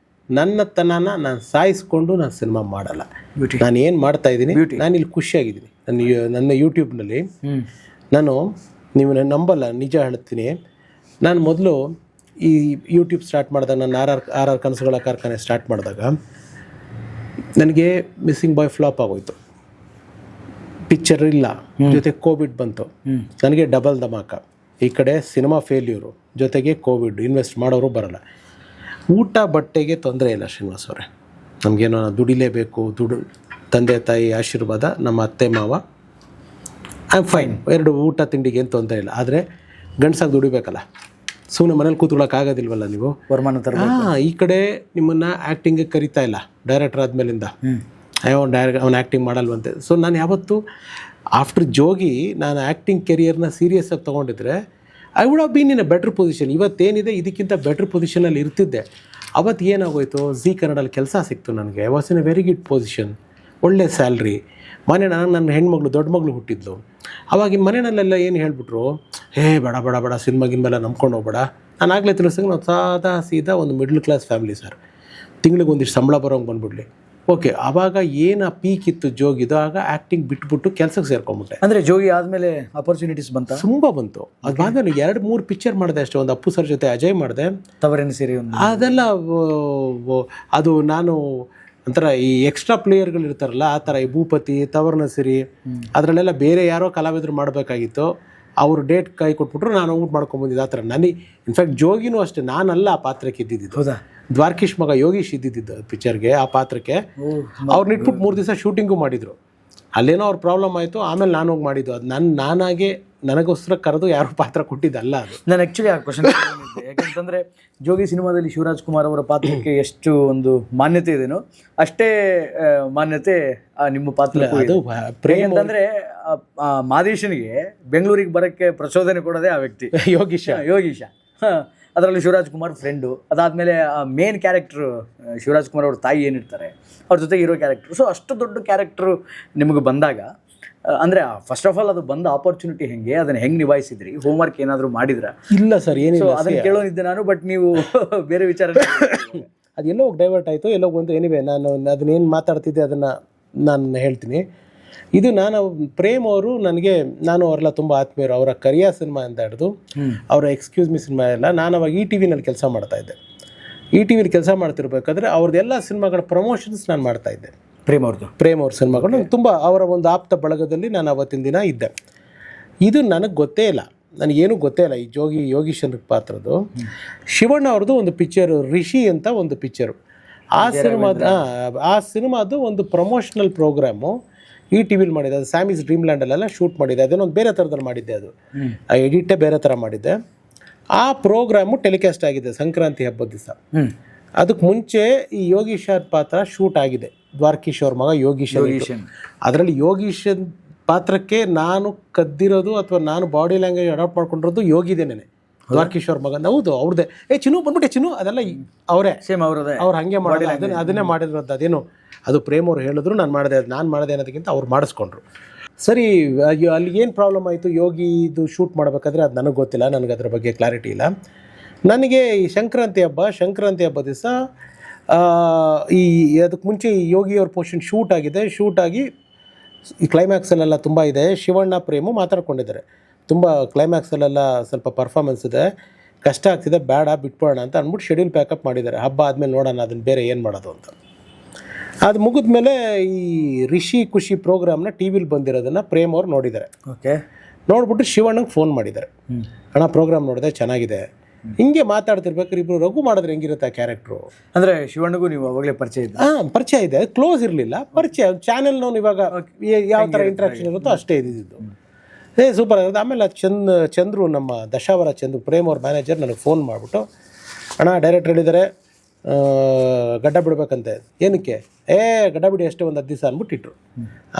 ನನ್ನತನನ ನಾನು ಸಾಯಿಸ್ಕೊಂಡು ನಾನು ಸಿನಿಮಾ ಮಾಡಲ್ಲ. ನಾನು ಏನು ಮಾಡ್ತಾ ಇದ್ದೀನಿ, ನಾನು ಇಲ್ಲಿ ಖುಷಿಯಾಗಿದ್ದೀನಿ. ನನ್ನ ಯೂಟ್ಯೂಬ್ನಲ್ಲಿ ನೀವು ನಂಬಲ್ಲ, ನಿಜ ಹೇಳ್ತೀನಿ. ನಾನು ಮೊದಲು ಈ ಯೂಟ್ಯೂಬ್ ಸ್ಟಾರ್ಟ್ ಮಾಡಿದಾಗ, ನಾನು ಆರ್ ಆರ್ ಕನಸುಗಳ ಕಾರ್ಖಾನೆ ಸ್ಟಾರ್ಟ್ ಮಾಡಿದಾಗ ನನಗೆ ಮಿಸ್ಸಿಂಗ್ ಬಾಯ್ ಫ್ಲಾಪ್ ಆಗೋಯ್ತು, ಪಿಕ್ಚರ್ ಇಲ್ಲ, ಜೊತೆ ಕೋವಿಡ್ ಬಂತು, ನನಗೆ ಡಬಲ್ ಧಮಾಕ. ಈ ಕಡೆ ಸಿನಿಮಾ ಫೇಲ್ಯೂರು, ಜೊತೆಗೆ ಕೋವಿಡ್, ಇನ್ವೆಸ್ಟ್ ಮಾಡೋರು ಬರಲ್ಲ. ಊಟ ಬಟ್ಟೆಗೆ ತೊಂದರೆ ಇಲ್ಲ ಶ್ರೀನಿವಾಸ್ ಅವರೇ, ನಮಗೇನೋ ದುಡಿಲೇಬೇಕು, ತಂದೆ ತಾಯಿ ಆಶೀರ್ವಾದ, ನಮ್ಮ ಅತ್ತೆ ಮಾವ, ಐ ಆಮ್ ಫೈನ್, 2 ಊಟ ತಿಂಡಿಗೆ ಏನು ತೊಂದರೆ ಇಲ್ಲ. ಆದರೆ ಗಂಡಸಾಗಿ ದುಡಿಬೇಕಲ್ಲ, ಸುಮ್ಮನೆ ಮನೇಲಿ ಕೂತ್ಕೊಳ್ಳೋಕ್ಕಾಗೋದಿಲ್ವಲ್ಲ ನೀವು, ವರಮಾನ ತರ. ಈ ಕಡೆ ನಿಮ್ಮನ್ನು ಆ್ಯಕ್ಟಿಂಗಿಗೆ ಕರಿತಾ ಇಲ್ಲ ಡೈರೆಕ್ಟರ್ ಆದಮೇಲಿಂದ, ಅವ್ನು ಆ್ಯಕ್ಟಿಂಗ್ ಮಾಡಲ್ವಂತೆ. ಸೊ ನಾನು ಯಾವತ್ತು ಆಫ್ಟರ್ ಜೋಗಿ ನಾನು ಆ್ಯಕ್ಟಿಂಗ್ ಕೆರಿಯರ್ನ ಸೀರಿಯಸ್ಸಾಗಿ ತೊಗೊಂಡಿದ್ರೆ I would have been in a better position. ಇವತ್ತೇನಿದೆ ಇದಕ್ಕಿಂತ ಬೆಟ್ರ್ ಪೊಸಿಷನಲ್ಲಿ ಇರ್ತಿದ್ದೆ. ಅವತ್ತು ಏನಾಗೋಯ್ತು, ಝೀ ಕನ್ನಡಲ್ಲಿ ಕೆಲಸ ಸಿಕ್ತು ನನಗೆ. I was in a very good position, ಒಳ್ಳೆ ಸ್ಯಾಲ್ರಿ. ನನ್ನ ಹೆಣ್ಮಗಳು, ದೊಡ್ಡ ಮಗಳು ಹುಟ್ಟಿದ್ಲು. ಅವಾಗ ಮನೆಯಲ್ಲೆಲ್ಲ ಏನು ಹೇಳ್ಬಿಟ್ರು, ಬೇಡ ಬೇಡ ಬೇಡ ಸಿನಿಮಾಗಿನ್ಮೇಲೆ ನಂಬ್ಕೊಂಡು ಹೋಗ್ಬೇಡ. ನಾನು ಆಗಲೇ ತಿಳಿಸಿದಾಗ ನಾವು ಸಾದಾ ಸೀದಾ ಒಂದು ಮಿಡ್ಲ್ ಕ್ಲಾಸ್ ಫ್ಯಾಮಿಲಿ ಸರ್, ತಿಂಗಳಿಗೆ ಒಂದಿಷ್ಟು ಸಂಬಳ ಬರೋಂಗೆ ಬಂದ್ಬಿಡ್ಲಿ. ಓಕೆ, ಆವಾಗ ಏನು ಪೀಕ್ ಇತ್ತು ಜೋಗಿದು, ಆಗ ಆ್ಯಕ್ಟಿಂಗ್ ಬಿಟ್ಬಿಟ್ಟು ಕೆಲಸಕ್ಕೆ ಸೇರ್ಕೊಂಡ್ಬಿಟ್ಟೆ. ಅಂದರೆ ಜೋಗಿ ಆದಮೇಲೆ ಆಪರ್ಚುನಿಟೀಸ್ ಬಂತ, ತುಂಬ ಬಂತು. ಅದು ಬಂದ 2-3 ಪಿಕ್ಚರ್ ಮಾಡಿದೆ ಅಷ್ಟೇ. ಒಂದು ಅಪ್ಪು ಸರ್ ಜೊತೆ ಅಜಯ್ ಮಾಡಿದೆ, ತವರೇನು ಸೀರೆ, ಅದೆಲ್ಲ ಅದು ನಾನು ಒಂಥರ ಈ ಎಕ್ಸ್ಟ್ರಾ ಪ್ಲೇಯರ್ಗಳು ಇರ್ತಾರಲ್ಲ ಆ ಥರ, ಈ ಭೂಪತಿ, ತವರ್ನ ಸಿರಿ, ಅದರಲ್ಲೆಲ್ಲ ಬೇರೆ ಯಾರೋ ಕಲಾವಿದರು ಮಾಡಬೇಕಾಗಿತ್ತು. ಅವರು ಡೇಟ್ ಕೈ ಕೊಟ್ಬಿಟ್ರು, ನಾನು ಊಟ ಮಾಡ್ಕೊಂಬಂದಿದ್ದು ಆ ಥರ. ನನಗೆ ಇನ್ಫ್ಯಾಕ್ಟ್ ಜೋಗಿನೂ ಅಷ್ಟೇ, ನಾನಲ್ಲ ಆ ಪಾತ್ರಕ್ಕೆ ಇದ್ದಿದ್ದು. ಹೌದಾ? ದ್ವಾರಕೀಶ್ ಮಗ ಯೋಗೀಶ್ ಇದ್ದಿದ್ದು ಪಿಕ್ಚರ್ಗೆ, ಆ ಪಾತ್ರಕ್ಕೆ. ಅವ್ರನ್ನ ಇಟ್ಬಿಟ್ಟು 3 ದಿವಸ ಶೂಟಿಂಗು ಮಾಡಿದರು. ಅಲ್ಲೇನೋ ಅವ್ರ ಪ್ರಾಬ್ಲಮ್ ಆಯಿತು, ಆಮೇಲೆ ನಾನು ಹೋಗಿ ಮಾಡಿದ್ದು. ಅದು ನಾನಾಗೆ ನನಗೋಸ್ಕರ ಕರೆದು ಯಾರು ಪಾತ್ರ ಕೊಟ್ಟಿದ್ದಲ್ಲ ಅದು. ನಾನು ಆ್ಯಕ್ಚುಲಿ ಆ ಕ್ವಶನ್ ಯಾಕಂತಂದರೆ ಜೋಗಿ ಸಿನಿಮಾದಲ್ಲಿ ಶಿವರಾಜ್ ಕುಮಾರ್ ಅವರ ಪಾತ್ರಕ್ಕೆ ಎಷ್ಟು ಒಂದು ಮಾನ್ಯತೆ ಇದೆಯೋ ಅಷ್ಟೇ ಮಾನ್ಯತೆ ನಿಮ್ಮ ಪಾತ್ರ. ಅದು ಅಂತಂದರೆ ಮಾದೇಶನಿಗೆ ಬೆಂಗಳೂರಿಗೆ ಬರೋಕ್ಕೆ ಪ್ರಚೋದನೆ ಕೊಡೋದೇ ಆ ವ್ಯಕ್ತಿ, ಯೋಗೀಶ. ಅದರಲ್ಲಿ ಶಿವರಾಜ್ ಕುಮಾರ್ ಫ್ರೆಂಡು. ಅದಾದಮೇಲೆ ಮೇನ್ ಕ್ಯಾರೆಕ್ಟ್ರು ಶಿವರಾಜ್ ಕುಮಾರ್ ಅವ್ರ ತಾಯಿ ಏನಿರ್ತಾರೆ, ಅವ್ರ ಜೊತೆ ಇರೋ ಕ್ಯಾರೆಕ್ಟ್ರು. ಸೊ ಅಷ್ಟು ದೊಡ್ಡ ಕ್ಯಾರೆಕ್ಟ್ರು ನಿಮಗೆ ಬಂದಾಗ, ಅಂದರೆ ಫಸ್ಟ್ ಆಫ್ ಆಲ್ ಅದು ಬಂದ ಆಪರ್ಚುನಿಟಿ ಹೆಂಗೆ, ಅದನ್ನು ಹೆಂಗೆ ನಿಭಾಯಿಸಿದ್ರಿ? ಹೋಮ್ವರ್ಕ್ ಏನಾದರೂ ಮಾಡಿದ್ರ? ಇಲ್ಲ ಸರ್, ಏನಿಲ್ಲ. ಅದನ್ನು ಕೇಳೋನಿದ್ದೆ ನಾನು, ಬಟ್ ನೀವು ಬೇರೆ ವಿಚಾರ ಅದೆಲ್ಲೋ ಹೋಗಿ ಡೈವರ್ಟ್ ಆಯಿತು, ಎಲ್ಲೋ ಬಂತು. ಎನಿವೆ, ನಾನು ಅದನ್ನೇನು ಮಾತಾಡ್ತಿದ್ದೆ ಅದನ್ನು ನಾನು ಹೇಳ್ತೀನಿ. ಇದು ಪ್ರೇಮ್ ಅವರು ನಾನು ಅವರೆಲ್ಲ ತುಂಬ ಆತ್ಮೀಯರು. ಅವರ ಕರಿಯಾ ಸಿನಿಮಾ ಅಂತ ಹಿಡಿದು ಅವರ ಎಕ್ಸ್ಕ್ಯೂಸ್ ಮಿ ಸಿನಿಮಾ ಎಲ್ಲ, ನಾನು ಅವಾಗ ETVನಲ್ಲಿ ಕೆಲಸ ಮಾಡ್ತಾಯಿದ್ದೆ. ETVಲಿ ಕೆಲಸ ಮಾಡ್ತಿರ್ಬೇಕಾದ್ರೆ ಅವ್ರದ್ದೆಲ್ಲ ಸಿನಿಮಾಗಳ ಪ್ರಮೋಷನ್ಸ್ ನಾನು ಮಾಡ್ತಾಯಿದ್ದೆ. ಪ್ರೇಮ್ ಅವ್ರ ಸಿನಿಮಾಗಳು ನನಗೆ ತುಂಬ, ಅವರ ಒಂದು ಆಪ್ತ ಬಳಗದಲ್ಲಿ ನಾನು ಅವತ್ತಿನ ದಿನ ಇದ್ದೆ. ಇದು ನನಗೆ ಗೊತ್ತೇ ಇಲ್ಲ, ನನಗೇನು ಗೊತ್ತೇ ಇಲ್ಲ ಈ ಯೋಗೀಶನ್ ಪಾತ್ರದ್ದು. ಶಿವಣ್ಣ ಅವ್ರದ್ದು ಒಂದು ಪಿಕ್ಚರು, ರಿಷಿ ಅಂತ ಒಂದು ಪಿಕ್ಚರು. ಆ ಸಿನಿಮಾದು ಒಂದು ಪ್ರಮೋಷನಲ್ ಪ್ರೋಗ್ರಾಮು ETVಲಿ ಮಾಡಿದ್ದೆ. ಅದು ಸ್ಯಾಮೀಸ್ ಡ್ರೀಮ್ ಲ್ಯಾಂಡಲ್ಲೆಲ್ಲ ಶೂಟ್ ಮಾಡಿದ್ದೆ. ಅದನ್ನೊಂದು ಬೇರೆ ಥರದಲ್ಲಿ ಮಾಡಿದ್ದೆ, ಅದು ಆ ಎಡಿಟೇ ಬೇರೆ ಥರ ಮಾಡಿದ್ದೆ. ಆ ಪ್ರೋಗ್ರಾಮು ಟೆಲಿಕಾಸ್ಟ್ ಆಗಿದೆ ಸಂಕ್ರಾಂತಿ ಹಬ್ಬದ ದಿವಸ. ಅದಕ್ಕೆ ಮುಂಚೆ ಈ ಯೋಗೀಶನ್ ಪಾತ್ರ ಶೂಟ್ ಆಗಿದೆ, ದ್ವಾರಕೀಶ್ ಅವ್ರ ಮಗ ಯೋಗೀಶನ್. ಅದರಲ್ಲಿ ಯೋಗೀಶನ್ ಪಾತ್ರಕ್ಕೆ ನಾನು ಕದ್ದಿರೋದು ಅಥವಾ ನಾನು ಬಾಡಿ ಲ್ಯಾಂಗ್ವೇಜ್ ಅಡಾಪ್ಟ್ ಮಾಡ್ಕೊಂಡಿರೋದು ಯೋಗಿದೇನೆ, ದ್ವಾರಕೀಶ್ ಅವ್ರ ಮಗ. ಹೌದು, ಅವ್ರದ್ದೇ. ಚಿನ್ನು ಬಂದ್ಬಿಟ್ಟೆ ಚಿನ್ನು, ಅದೆಲ್ಲ ಅವರೇ, ಸೇಮ್ ಅವ್ರದೇ. ಅವ್ರು ಹಾಗೆ ಮಾಡಿಲ್ಲ, ಅದನ್ನೇ ಮಾಡಿರೋದು. ಅದೇನು ಅದು ಪ್ರೇಮ್ ಅವ್ರು ಹೇಳಿದ್ರು, ನಾನು ಮಾಡಿದೆ ಅನ್ನೋದಕ್ಕಿಂತ ಅವ್ರು ಮಾಡಿಸ್ಕೊಂಡ್ರು. ಸರಿ, ಅಲ್ಲಿ ಏನು ಪ್ರಾಬ್ಲಮ್ ಆಯಿತು, ಯೋಗಿದು ಶೂಟ್ ಮಾಡಬೇಕಾದ್ರೆ ಅದು ನನಗೆ ಗೊತ್ತಿಲ್ಲ, ನನಗೆ ಅದ್ರ ಬಗ್ಗೆ ಕ್ಲಾರಿಟಿ ಇಲ್ಲ. ನನಗೆ ಈ ಸಂಕ್ರಾಂತಿ ಹಬ್ಬ ದಿವಸ ಈ ಅದಕ್ಕೆ ಮುಂಚೆ ಯೋಗಿಯವ್ರ ಪೋರ್ಷನ್ ಶೂಟ್ ಆಗಿ ಈ ಕ್ಲೈಮ್ಯಾಕ್ಸಲ್ಲೆಲ್ಲ ತುಂಬ ಇದೆ. ಶಿವಣ್ಣ ಪ್ರೇಮು ಮಾತಾಡ್ಕೊಂಡಿದ್ದಾರೆ, ತುಂಬ ಕ್ಲೈಮ್ಯಾಕ್ಸಲ್ಲೆಲ್ಲ ಸ್ವಲ್ಪ ಪರ್ಫಾರ್ಮೆನ್ಸ್ ಇದೆ, ಕಷ್ಟ ಆಗ್ತಿದೆ, ಬೇಡ ಬಿಟ್ಬಿಡೋಣ ಅಂತ ಅಂದ್ಬಿಟ್ಟು ಶೆಡ್ಯೂಲ್ ಪ್ಯಾಕಪ್ ಮಾಡಿದ್ದಾರೆ. ಹಬ್ಬ ಆದಮೇಲೆ ನೋಡೋಣ ಅದನ್ನು ಬೇರೆ ಏನು ಮಾಡೋದು ಅಂತ. ಅದು ಮುಗಿದ್ಮೇಲೆ ಈ ರಿಷಿ ಖುಷಿ ಪ್ರೋಗ್ರಾಮ್ನ ಟಿ ವಿಲಿ ಬಂದಿರೋದನ್ನು ಪ್ರೇಮ್ ಅವ್ರು ನೋಡಿದ್ದಾರೆ. ಓಕೆ, ನೋಡ್ಬಿಟ್ಟು ಶಿವಣ್ಣಗೆ ಫೋನ್ ಮಾಡಿದ್ದಾರೆ, ಅಣ್ಣ ಪ್ರೋಗ್ರಾಮ್ ನೋಡಿದೆ, ಚೆನ್ನಾಗಿದೆ. ಹಿಂಗೆ ಮಾತಾಡ್ತಿರ್ಬೇಕಾದ್ರೆ ಇಬ್ಬರು ರಘು ಮಾಡಿದ್ರೆ ಹೆಂಗಿರುತ್ತೆ ಆ ಕ್ಯಾರೆಕ್ಟ್ರು. ಅಂದರೆ ಶಿವಣ್ಣಗೂ ನೀವು ಅವಾಗಲೇ ಪರಿಚಯ ಇದೆ? ಪರಿಚಯ ಇದೆ, ಕ್ಲೋಸ್ ಇರಲಿಲ್ಲ, ಪರಿಚಯ. ಚಾನೆಲ್ನವ್ನು ಇವಾಗ ಯಾವ ಥರ ಇಂಟ್ರಾಕ್ಷನ್ ಇರುತ್ತೋ ಅಷ್ಟೇ ಇದ್ದಿದ್ದು. ಸೂಪರ್ ಆಗಿದೆ. ಆಮೇಲೆ ಚಂದ್ರು, ನಮ್ಮ ದಶಾವರ ಚಂದ್ರು, ಪ್ರೇಮ್ ಅವ್ರ ಮ್ಯಾನೇಜರ್, ನನಗೆ ಫೋನ್ ಮಾಡಿಬಿಟ್ಟು, ಅಣ್ಣ ಡೈರೆಕ್ಟರ್ ಹೇಳಿದ್ದಾರೆ ಗಡ್ಡ ಬಿಡ್ಬೇಕಂತೆ. ಏನಕ್ಕೆ? ಗಡ್ಡ ಬಿಡಿ ಅಷ್ಟೇ, ಒಂದು 10 ದಿವಸ ಅಂದ್ಬಿಟ್ಟಿಟ್ರು.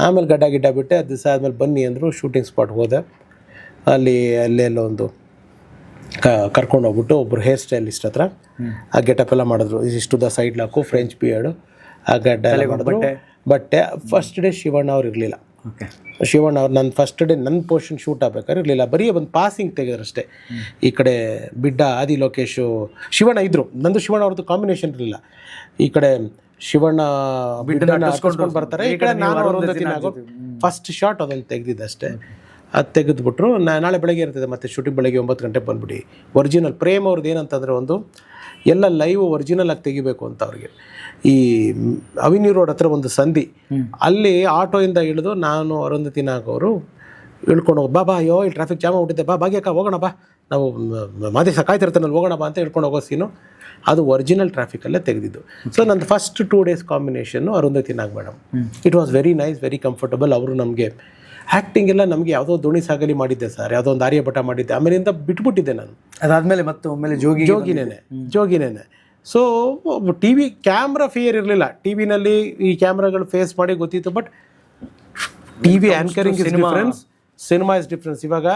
ಆಮೇಲೆ ಗಡ್ಡ ಬಿಟ್ಟೆ. 10 ದಿವಸ ಆದಮೇಲೆ ಬನ್ನಿ ಅಂದರು. ಶೂಟಿಂಗ್ ಸ್ಪಾಟ್ಗೆ ಹೋದೆ. ಅಲ್ಲೆಲ್ಲ ಒಂದು ಕರ್ಕೊಂಡು ಹೋಗ್ಬಿಟ್ಟು ಒಬ್ಬರು ಹೇರ್ ಸ್ಟೈಲಿಸ್ಟ್ ಹತ್ರ ಆ ಗೆಟಪ್ ಎಲ್ಲ ಮಾಡಿದ್ರು. ಇಷ್ಟುದ ಸೈಡ್ ಲಾಕು, ಫ್ರೆಂಚ್ ಬಿಯರ್ಡು, ಆ ಗಡ್ಡ ಎಲ್ಲ ಮಾಡಿದ್ರು. ಬಟ್ಟೆ ಫಸ್ಟ್ ಡೇ ಶಿವಣ್ಣ ಅವ್ರು ಇರಲಿಲ್ಲ. ಶಿವಣ್ಣ ಅವ್ರು ನನ್ನ ಫಸ್ಟ್ ಡೇ ನನ್ನ ಪೋರ್ಷನ್ ಶೂಟ್ ಆಗ್ಬೇಕಾದ್ರೆ ಇರಲಿಲ್ಲ, ಬರೀ ಒಂದು ಪಾಸಿಂಗ್ ತೆಗೆದ್ರಷ್ಟೇ. ಈ ಕಡೆ ಬಿಡ್ಡ, ಆದಿ ಲೋಕೇಶು, ಶಿವಣ್ಣ ಇದ್ದರು. ನಂದು ಶಿವಣ್ಣ ಅವ್ರದ್ದು ಕಾಂಬಿನೇಷನ್ ಇರಲಿಲ್ಲ. ಈ ಕಡೆ ಶಿವಣ್ಣ ಬಿಡ್ಡನ್ನ ಹಚ್ಕೊಂಡು ಬರ್ತಾರೆ, ಈ ಕಡೆ ನಾನು ಅರುಂಧತಿ ನಾಗೋರು. ಫಸ್ಟ್ ಶಾಟ್ ಅದನ್ನು ತೆಗೆದಿದ್ದಷ್ಟೇ. ಅದು ತೆಗೆದುಬಿಟ್ರು. ನಾಳೆ ಬೆಳಗ್ಗೆ ಇರ್ತದೆ, ಮತ್ತು ಶೂಟಿಂಗ್ ಬೆಳಗ್ಗೆ 9 ಗಂಟೆಗೆ ಬಂದುಬಿಡಿ. ಒರಿಜಿನಲ್ ಪ್ರೇಮ್ ಅವ್ರದ್ದು ಏನಂತಂದರೆ, ಒಂದು ಎಲ್ಲ ಲೈವ್ ಒರಿಜಿನಲ್ ಆಗಿ ತೆಗಿಬೇಕು ಅಂತ ಅವ್ರಿಗೆ. ಈ ಅವಿನ್ಯೂ ರೋಡ್ ಹತ್ರ ಒಂದು ಸಂಧಿ, ಅಲ್ಲಿ ಆಟೋಯಿಂದ ಇಳಿದು ನಾನು ಅರುಂಧತಿ ನಾಗೋರು ಇಳ್ಕೊಂಡು ಹೋಗಿ, ಬಾ ಅಯ್ಯೋ ಇಲ್ಲಿ ಟ್ರಾಫಿಕ್ ಜಾಮ್ ಆಗ್ಬಿಟ್ಟಿದೆ, ಭಾಗ್ಯಕ್ಕ ಹೋಗೋಣ, ಬಾ ನಾವು ಮಾದೇಶ ಕಾಯ್ತಿರ್ತಾನೆ, ಹೋಗೋಣ ಬಾ ಅಂತ ಹೇಳ್ಕೊಂಡು ಹೋಗೋ ಸೀನು. ಅದು ಒರಿಜಿನಲ್ ಟ್ರಾಫಿಕಲ್ಲೇ ತೆಗೆದಿದ್ದು. ಸೊ ನಂದು first 2 days combination Arundhati Nag madam. It was very nice, very comfortable. ಅವರು ನಮಗೆ ಆ್ಯಕ್ಟಿಂಗ್ ಎಲ್ಲ ನಮಗೆ ಯಾವುದೋ ದೋಣಿ ಸಾಗಲಿ ಮಾಡಿದ್ದೆ ಸರ್, ಯಾವುದೋ ಒಂದು ಆರ್ಯಭಟ ಮಾಡಿದ್ದೆ, ಆಮೇಲಿಂದ ಬಿಟ್ಬಿಟ್ಟಿದ್ದೆ ನಾನು. ಅದಾದಮೇಲೆ ಮತ್ತೆ ಒಮ್ಮೆಲೆ ಜೋಗಿನೇನೆ. So T V camera fear ಇರಲಿಲ್ಲ. ಟಿ ವಿನಲ್ಲಿ ಈ ಕ್ಯಾಮ್ರಾಗಳು ಫೇಸ್ ಮಾಡಿ ಗೊತ್ತಿತ್ತು, but T V anchoring is difference, cinema is difference. ಇವಾಗ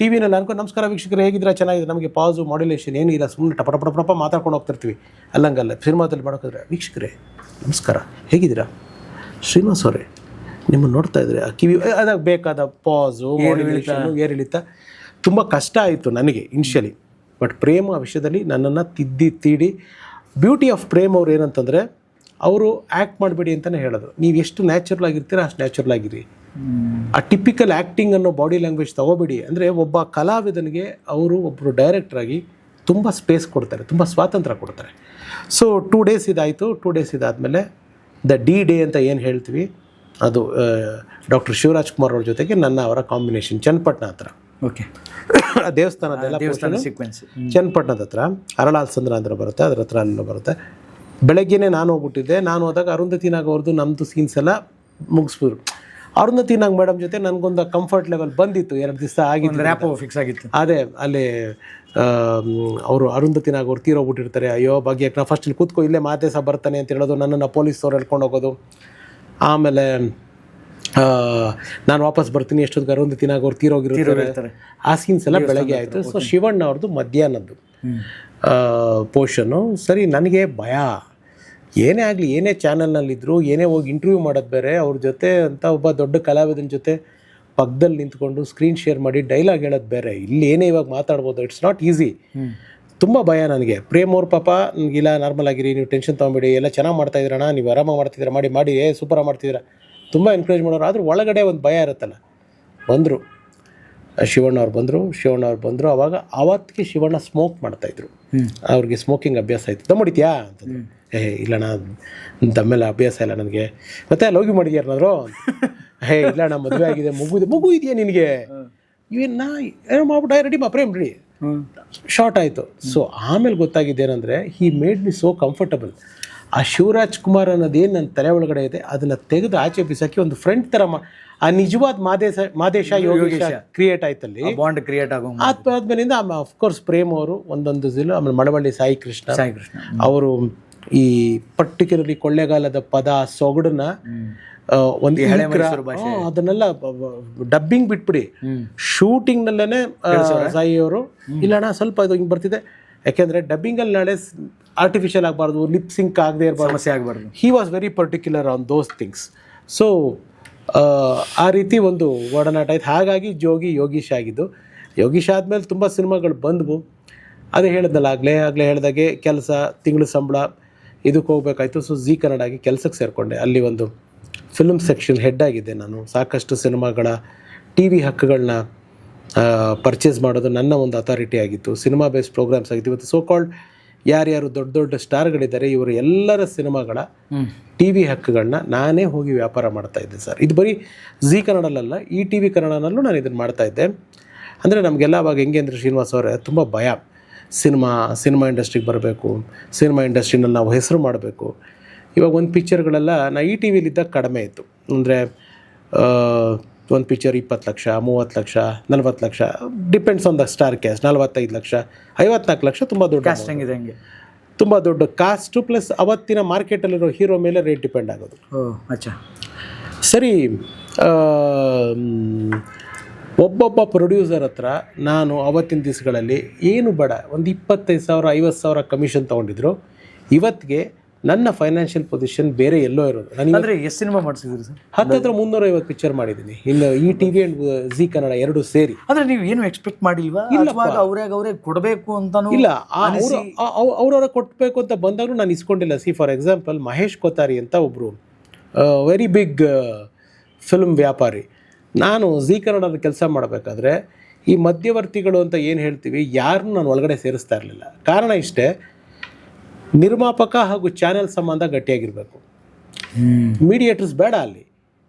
ಟಿ ವಿನಲ್ಲಿ ಅನ್ಕೊಂಡು ನಮಸ್ಕಾರ ವೀಕ್ಷಕರು ಹೇಗಿದ್ರೆ, ಚೆನ್ನಾಗಿದೆ, ನಮಗೆ ಪಾಸು ಮಾಡ್ಯುಲೇಷನ್ ಏನಿಲ್ಲ, ಸುಮ್ಮನೆ ಟಪ ಮಾತಾಡ್ಕೊಂಡು ಹೋಗ್ತಿರ್ತೀವಿ. ಅಲ್ಲಂಗಲ್ಲ, ಸಿನಿಮಾದಲ್ಲಿ ಮಾಡೋಕ್ಕಾದ್ರೆ ವೀಕ್ಷಕರೇ ನಮಸ್ಕಾರ ಹೇಗಿದ್ದೀರಾ, ಶ್ರೀನಿವಾಸ್ ಅವರೇ ನಿಮ್ಮನ್ನು ನೋಡ್ತಾ ಇದ್ರೆ ಆ ಕಿವಿ, ಅದಾಗ ಬೇಕಾದ ಪಾಸು, ಮಾಡ್ಯುಲೇಷನು, ಏರಿಳಿತ ತುಂಬ ಕಷ್ಟ ಆಯಿತು ನನಗೆ ಇನಿಷಿಯಲಿ. ಬಟ್ ಪ್ರೇಮ್ ಆ ವಿಷಯದಲ್ಲಿ ನನ್ನನ್ನು ತೀಡಿ. ಬ್ಯೂಟಿ ಆಫ್ ಪ್ರೇಮ್ ಅವ್ರು ಏನಂತಂದರೆ, ಅವರು ಆ್ಯಕ್ಟ್ ಮಾಡಬೇಡಿ ಅಂತಲೇ ಹೇಳೋದು. ನೀವು ಎಷ್ಟು ನ್ಯಾಚುರಲ್ ಆಗಿರ್ತೀರ ಅಷ್ಟು ನ್ಯಾಚುರಲ್ ಆಗಿರಿ. ಆ ಟಿಪಿಕಲ್ ಆ್ಯಕ್ಟಿಂಗ್ ಅನ್ನೋ ಬಾಡಿ ಲ್ಯಾಂಗ್ವೇಜ್ ತೊಗೋಬೇಡಿ. ಅಂದರೆ ಒಬ್ಬ ಕಲಾವಿದನಿಗೆ ಅವರು ಒಬ್ಬರು ಡೈರೆಕ್ಟ್ರಾಗಿ ತುಂಬ ಸ್ಪೇಸ್ ಕೊಡ್ತಾರೆ, ತುಂಬ ಸ್ವಾತಂತ್ರ್ಯ ಕೊಡ್ತಾರೆ. ಸೊ 2 days ಇದಾಯಿತು. 2 days ಇದಾದಮೇಲೆ ದ ಡೇ ಅಂತ ಏನು ಹೇಳ್ತೀವಿ, ಅದು ಡಾಕ್ಟರ್ ಶಿವರಾಜ್ ಕುಮಾರ್ ಅವ್ರ ಜೊತೆಗೆ ಅವರ ಕಾಂಬಿನೇಷನ್ ಚನ್ನಪಟ್ಟಣ ಹತ್ರ. ಓಕೆ, ದೇವಸ್ಥಾನದ ಸೀಕ್ವೆನ್ಸ್ ಚನ್ನಪಟ್ಟಣದ ಹತ್ರ ಅರಳಾಲ್ಸಂದ್ರ ಅಂದ್ರೆ ಬರುತ್ತೆ, ಅದ್ರ ಹತ್ರ ಅಲ್ಲ ಬರುತ್ತೆ. ಬೆಳಗ್ಗೆನೇ ನಾನು ಹೋಗ್ಬಿಟ್ಟಿದ್ದೆ. ನಾನು ಹೋದಾಗ ಅರುಂಧತಿ ನಾಗ್ ಅವ್ರದ್ದು ನಮ್ಮದು ಸೀನ್ಸ್ ಎಲ್ಲ ಮುಗಿಸ್ಬಿಟ್ರು. ಅರುಂಧತಿ ನಾಗ್ ಮೇಡಮ್ ಜೊತೆ ನನಗೊಂದು ಕಂಫರ್ಟ್ ಲೆವೆಲ್ ಬಂದಿತ್ತು. 2 ದಿವಸ ಆಗಿತ್ತು, ರ್ಯಾಪೋ ಫಿಕ್ಸ್ ಆಗಿತ್ತು. ಅದೇ ಅಲ್ಲಿ ಅವರು ಅರುಂಧತಿ ನಾಗ್ ಅವ್ರು ತೀರೋಗ್ಬಿಟ್ಟಿರ್ತಾರೆ. ಅಯ್ಯೋ ಭಾಗ್ಯಕ್ಕೆ ನಾವು ಫಸ್ಟ್ ಇಲ್ಲಿ ಕೂತ್ಕೋ, ಇಲ್ಲೇ ಮಾತೆ ಸಹ ಬರ್ತಾನೆ ಅಂತ ಹೇಳೋದು, ನನ್ನನ್ನು ಪೊಲೀಸವ್ರು ಹೇಳ್ಕೊಂಡು ಹೋಗೋದು. ಆಮೇಲೆ ನಾನು ವಾಪಸ್ ಬರ್ತೀನಿ, ಎಷ್ಟೊತ್ತಿಗೆ ಅರುಂಧತಿ ನಾಗ್ ಅವ್ರು ತೀರೋಗಿರ್ತಾರೆ. ಆ ಸೀನ್ಸ್ ಎಲ್ಲ ಬೆಳಗ್ಗೆ ಆಯಿತು. ಸೊ ಶಿವಣ್ಣ ಅವ್ರದ್ದು ಮಧ್ಯಾಹ್ನದ್ದು ಪೋರ್ಷನ್ನು. ಸರಿ, ನನಗೆ ಭಯ, ಏನೇ ಆಗಲಿ, ಏನೇ ಚಾನಲ್ನಲ್ಲಿದ್ದರು, ಏನೇ ಹೋಗಿ ಇಂಟರ್ವ್ಯೂ ಮಾಡೋದು ಬೇರೆ, ಅವ್ರ ಜೊತೆ ಅಂತ ಒಬ್ಬ ದೊಡ್ಡ ಕಲಾವಿದನ ಜೊತೆ ಪಕ್ಕದಲ್ಲಿ ನಿಂತ್ಕೊಂಡು ಸ್ಕ್ರೀನ್ ಶೇರ್ ಮಾಡಿ ಡೈಲಾಗ್ ಹೇಳೋದು ಬೇರೆ. ಇಲ್ಲಿ ಏನೇ ಇವಾಗ ಮಾತಾಡ್ಬೋದು, ಇಟ್ಸ್ ನಾಟ್ ಈಸಿ. ತುಂಬ ಭಯ ನನಗೆ. ಪ್ರೇಮ್ ಅವ್ರ ಪಾಪ ನನಗಿಲ್ಲ, ನಾರ್ಮಲ್ ಆಗಿರಿ, ನೀವು ಟೆನ್ಷನ್ ತೊಗೊಂಬೇಡಿ, ಎಲ್ಲ ಚೆನ್ನಾಗಿ ಮಾಡ್ತಾಯಿದ್ರಣ್ಣ, ನೀವು ಆರಾಮಾಗಿ ಮಾಡ್ತಿದ್ದೀರಾ, ಮಾಡಿ ಸೂಪರಾಗಿ ಮಾಡ್ತಿದ್ದೀರಾ, ತುಂಬ ಎನ್ಕರೇಜ್ ಮಾಡೋರು. ಆದರೂ ಒಳಗಡೆ ಒಂದು ಭಯ ಇರುತ್ತಲ್ಲ. ಬಂದರು ಶಿವಣ್ಣ ಅವ್ರು ಬಂದರು. ಆವಾಗ ಆವತ್ತಿಗೆ ಶಿವಣ್ಣ ಸ್ಮೋಕ್ ಮಾಡ್ತಾಯಿದ್ರು. ಅವ್ರಿಗೆ ಸ್ಮೋಕಿಂಗ್ ಅಭ್ಯಾಸ ಆಯಿತು. ದಮ್ಮಡಿದ್ಯಾ ಅಂತಂದರು. ಇಲ್ಲಣ್ಣ ದಮ್ಮೆಲ್ಲ ಅಭ್ಯಾಸ ಇಲ್ಲ ನನಗೆ. ಮತ್ತೆ ಲೋಗಿ ಮಾಡಿದ್ಯಾರನಾದ್ರು? ಇಲ್ಲಣ್ಣ ಮದುವೆ ಆಗಿದೆ, ಮಗು ಇದೆಯಾ ನಿನಗೆ? ಇವನ್ನ ಏನೋ ಮಾಡ್ಬಿಟ್ಟು ರೆಡಿ ಪ್ರೇಮ್ ರೆಡಿ. ಶಾರ್ಟ್ ಆಯಿತು. ಸೊ ಆಮೇಲೆ ಗೊತ್ತಾಗಿದ್ದೇನೆಂದರೆ, he made me so comfortable. ಆ ಶಿವರಾಜ್ ಕುಮಾರ್ ಅನ್ನೋದೇನು ನನ್ನ ತಲೆ ಒಳಗಡೆ ಇದೆ ಅದನ್ನು ತೆಗೆದು ಆಚೆ ಬಿಸಾಕಿ ಒಂದು ಫ್ರೆಂಡ್ ಥರ ಆ ನಿಜವಾದ ಮಾದೇಶ ಯೋಗೇಶ ಕ್ರಿಯೇಟ್ ಆಯ್ತಲ್ಲಿ, ಬಾಂಡ್ ಕ್ರಿಯೇಟ್ ಆಗೋ ಆದ್ಮೇಲಿಂದ ಅಫ್ಕೋರ್ಸ್ ಪ್ರೇಮ್ ಅವರು ಒಂದೊಂದು ಜಿಲ್ಲು, ಆಮೇಲೆ ಮಳವಳ್ಳಿ ಸಾಯಿ ಕೃಷ್ಣ ಅವರು ಈ ಪರ್ಟಿಕ್ಯುಲರ್ಲಿ ಕೊಳ್ಳೇಗಾಲದ ಪದ ಸೊಗಡನ್ನ ಒಂದು ಅದನ್ನೆಲ್ಲ ಡಬ್ಬಿಂಗ್ ಬಿಟ್ಬಿಡಿ, ಶೂಟಿಂಗ್ ನಲ್ಲೇನೆ ಸಾಯಿ ಅವರು ಇಲ್ಲಣ್ಣ ಸ್ವಲ್ಪ ಇದು ಹಿಂಗೆ ಬರ್ತಿದೆ, ಯಾಕೆಂದ್ರೆ ಡಬ್ಬಿಂಗ್ ಅಲ್ಲಿ ನಾಳೆ ಆರ್ಟಿಫಿಷಿಯಲ್ ಆಗಬಾರ್ದು, ಲಿಪ್ ಸಿಂಕ್ ಆಗದೆ ಇರಬಾರ್ದು, ಸಮಸ್ಯೆ ಆಗಬಾರ್ದು. He was very particular on those things. So ಆ ರೀತಿ ಒಂದು ಒಡನಾಟ ಆಯ್ತು. ಹಾಗಾಗಿ ಯೋಗೀಶ್ ಆಗಿದ್ದು. ಯೋಗೀಶ್ ಆದಮೇಲೆ ತುಂಬ ಸಿನಿಮಾಗಳು ಬಂದವು. ಅದೇ ಹೇಳಿದ್ನಲ್ಲ ಆಗಲೇ ಹೇಳಿದಾಗೆ ಕೆಲಸ, ತಿಂಗಳು ಸಂಬಳ ಇದಕ್ಕೆ ಹೋಗ್ಬೇಕಾಯ್ತು. ಸೊ ಜಿ ಕನ್ನಡಾಗಿ ಕೆಲಸಕ್ಕೆ ಸೇರಿಕೊಂಡೆ. ಅಲ್ಲಿ ಒಂದು ಫಿಲ್ಮ್ ಸೆಕ್ಷನ್ ಹೆಡ್ ಆಗಿದ್ದೆ ನಾನು. ಸಾಕಷ್ಟು ಸಿನಿಮಾಗಳ ಟಿ ವಿ ಹಕ್ಕುಗಳನ್ನ ಪರ್ಚೇಸ್ ಮಾಡೋದು ನನ್ನ ಒಂದು ಅಥಾರಿಟಿ ಆಗಿತ್ತು. ಸಿನಿಮಾ ಬೇಸ್ಡ್ ಪ್ರೋಗ್ರಾಮ್ಸ್ ಆಗಿತ್ತು. ಇವತ್ತು ಸೋ ಕಾಲ್ಡ್ ಯಾರ್ಯಾರು ದೊಡ್ಡ ದೊಡ್ಡ ಸ್ಟಾರ್ಗಳಿದ್ದಾರೆ ಇವರು ಎಲ್ಲರ ಸಿನಿಮಾಗಳ ಟಿ ವಿ ಹಕ್ಕುಗಳನ್ನ ನಾನೇ ಹೋಗಿ ವ್ಯಾಪಾರ ಮಾಡ್ತಾ ಇದ್ದೆ ಸರ್. ಇದು ಬರೀ ಜಿ ಕನ್ನಡಲ್ಲ, ಈ ಟಿ ವಿ ಕನ್ನಡನಲ್ಲೂ ನಾನು ಇದನ್ನು ಮಾಡ್ತಾಯಿದ್ದೆ. ಅಂದರೆ ನಮಗೆಲ್ಲ ಅವಾಗ ಹೆಂಗೆ ಅಂದರೆ ಶ್ರೀನಿವಾಸ್ ಅವರೇ ತುಂಬ ಭಯ, ಸಿನಿಮಾ ಇಂಡಸ್ಟ್ರಿಗೆ ಬರಬೇಕು, ಸಿನಿಮಾ ಇಂಡಸ್ಟ್ರಿನಲ್ಲಿ ನಾವು ಹೆಸರು ಮಾಡಬೇಕು. ಇವಾಗ ಒಂದು ಪಿಕ್ಚರ್ಗಳೆಲ್ಲ ನಾ ಈ ಟಿ ವಿಲಿದ್ದಾಗ ಕಡಿಮೆ ಇತ್ತು. ಅಂದರೆ ಒಂದು picture 20 lakh, 30 lakh, 40 lakh, depends on the star cast. 45 lakh, 54 lakh ತುಂಬ ದೊಡ್ಡ ಕಾಸ್ಟ್ ಹೆಂಗಿದೆ ಹಂಗೆ, ತುಂಬ ದೊಡ್ಡ ಕಾಸ್ಟು. ಪ್ಲಸ್ ಅವತ್ತಿನ ಮಾರ್ಕೆಟಲ್ಲಿರೋ ಹೀರೋ ಮೇಲೆ ರೇಟ್ ಡಿಪೆಂಡ್ ಆಗೋದು. ಸರಿ, ಒಬ್ಬೊಬ್ಬ ಪ್ರೊಡ್ಯೂಸರ್ ಹತ್ರ ನಾನು ಅವತ್ತಿನ ದಿವಸಗಳಲ್ಲಿ ಏನು ಬೇಡ ಒಂದು 25,000 50,000 ಕಮಿಷನ್ ತೊಗೊಂಡಿದ್ರು. ಇವತ್ತಿಗೆ ನನ್ನ ಫೈನಾನ್ಷಿಯಲ್ ಪೊಸಿಷನ್ ಬೇರೆ ಎಲ್ಲೋ ಇರೋದು. ಅಂದರೆ ಎಷ್ಟು ಸಿನಿಮಾ ಮಾಡಿಸಿದ್ರಿ ಸರ್? ಹತ್ತಿರ 350 ಪಿಕ್ಚರ್ ಮಾಡಿದ್ದೀನಿ. ಇನ್ನು E T V and Zee Kannada ಎರಡು ಸೇರಿ. ಅಂದರೆ ನೀವು ಏನು ಎಕ್ಸ್ಪೆಕ್ಟ್ ಮಾಡಿಲ್ವಾ? ಅವರೇ ಕೊಡಬೇಕು ಅಂತಾನು ಇಲ್ಲ, ಅವ್ರವ್ರ ಕೊಟ್ಟಬೇಕು ಅಂತ ಬಂದಾಗಲೂ ನಾನು ಇಸ್ಕೊಂಡಿಲ್ಲ. ಫಾರ್ ಎಕ್ಸಾಂಪಲ್ ಮಹೇಶ್ ಕೋತಾರಿ ಅಂತ ಒಬ್ಬರು ವೆರಿ ಬಿಗ್ ಫಿಲ್ಮ್ ವ್ಯಾಪಾರಿ. ನಾನು ಜಿ ಕನ್ನಡದ ಕೆಲಸ ಮಾಡಬೇಕಾದ್ರೆ ಈ ಮಧ್ಯವರ್ತಿಗಳು ಅಂತ ಏನು ಹೇಳ್ತೀವಿ ಯಾರನ್ನೂ ನಾನು ಒಳಗಡೆ ಸೇರಿಸ್ತಾ ಇರಲಿಲ್ಲ. ಕಾರಣ ಇಷ್ಟೇ, ನಿರ್ಮಾಪಕ ಹಾಗೂ ಚಾನೆಲ್ ಸಂಬಂಧ ಗಟ್ಟಿಯಾಗಿರಬೇಕು. ಮೀಡಿಯೇಟರ್ಸ್ ಬೇಡ, ಅಲ್ಲಿ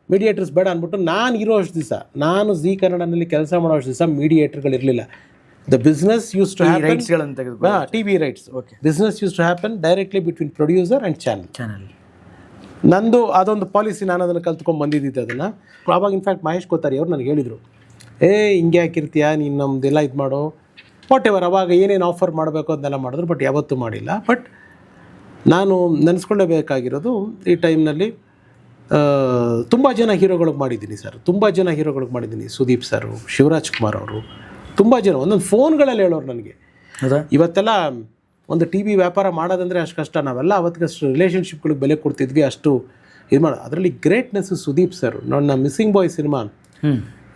ಮೀಡಿಯೇಟರ್ಸ್ ಬೇಡ ಅಂದ್ಬಿಟ್ಟು ನಾನು ಇರೋ ಅಷ್ಟು ದಿವಸ, ನಾನು ಜಿ ಕನ್ನಡನಲ್ಲಿ ಕೆಲಸ ಮಾಡೋ ಅಷ್ಟು ದಿವಸ ಮೀಡಿಯೇಟರ್ಗಳಿರಲಿಲ್ಲ. The business used to happen, T V rights, business used to happen directly between producer and channel. ನಂದು ಅದೊಂದು ಪಾಲಿಸಿ, ನಾನು ಅದನ್ನು ಕಲ್ತ್ಕೊಂಡು ಬಂದಿದ್ದಿದ್ದು ಅದನ್ನು. ಆವಾಗ ಇನ್ಫ್ಯಾಕ್ಟ್ ಮಹೇಶ್ ಕೋತಾರಿ ಅವ್ರು ನನಗೆ ಹೇಳಿದರು, ಹಿಂಗೆ ಹಾಕಿರ್ತೀಯ ನೀನು, ನಮ್ಮದೆಲ್ಲ ಇದು ಮಾಡೋ ವಾಟ್ ಎವರ್. ಅವಾಗ ಏನೇನು ಆಫರ್ ಮಾಡಬೇಕು ಅದನ್ನೆಲ್ಲ ಮಾಡಿದ್ರು, ಬಟ್ ಯಾವತ್ತೂ ಮಾಡಿಲ್ಲ. ಬಟ್ ನಾನು ನೆನೆಸ್ಕೊಳ್ಳೇಬೇಕಾಗಿರೋದು ಈ ಟೈಮ್ನಲ್ಲಿ ತುಂಬ ಜನ ಹೀರೋಗಳಿಗೆ ಮಾಡಿದ್ದೀನಿ ಸರ್, ತುಂಬ ಜನ ಹೀರೋಗಳಿಗೆ ಮಾಡಿದ್ದೀನಿ. ಸುದೀಪ್ ಸರು, ಶಿವರಾಜ್ ಕುಮಾರ್ ಅವರು, ತುಂಬ ಜನ ಒಂದೊಂದು ಫೋನ್ಗಳಲ್ಲಿ ಹೇಳೋರು ನನಗೆ. ಇವತ್ತೆಲ್ಲ ಒಂದು ಟಿ ವಿ ವ್ಯಾಪಾರ ಮಾಡೋದಂದರೆ ಅಷ್ಟು ಕಷ್ಟ. ನಾವೆಲ್ಲ ಅವತ್ತಿಗಷ್ಟು ರಿಲೇಷನ್ಶಿಪ್ಗಳಿಗೆ ಬೆಲೆ ಕೊಡ್ತಿದ್ವಿ, ಅಷ್ಟು ಇದು ಮಾಡೋದು. ಅದರಲ್ಲಿ ಗ್ರೇಟ್ನೆಸ್ಸು ಸುದೀಪ್ ಸರ್. ನನ್ನ ಮಿಸ್ಸಿಂಗ್ ಬಾಯ್ ಸಿನಿಮಾ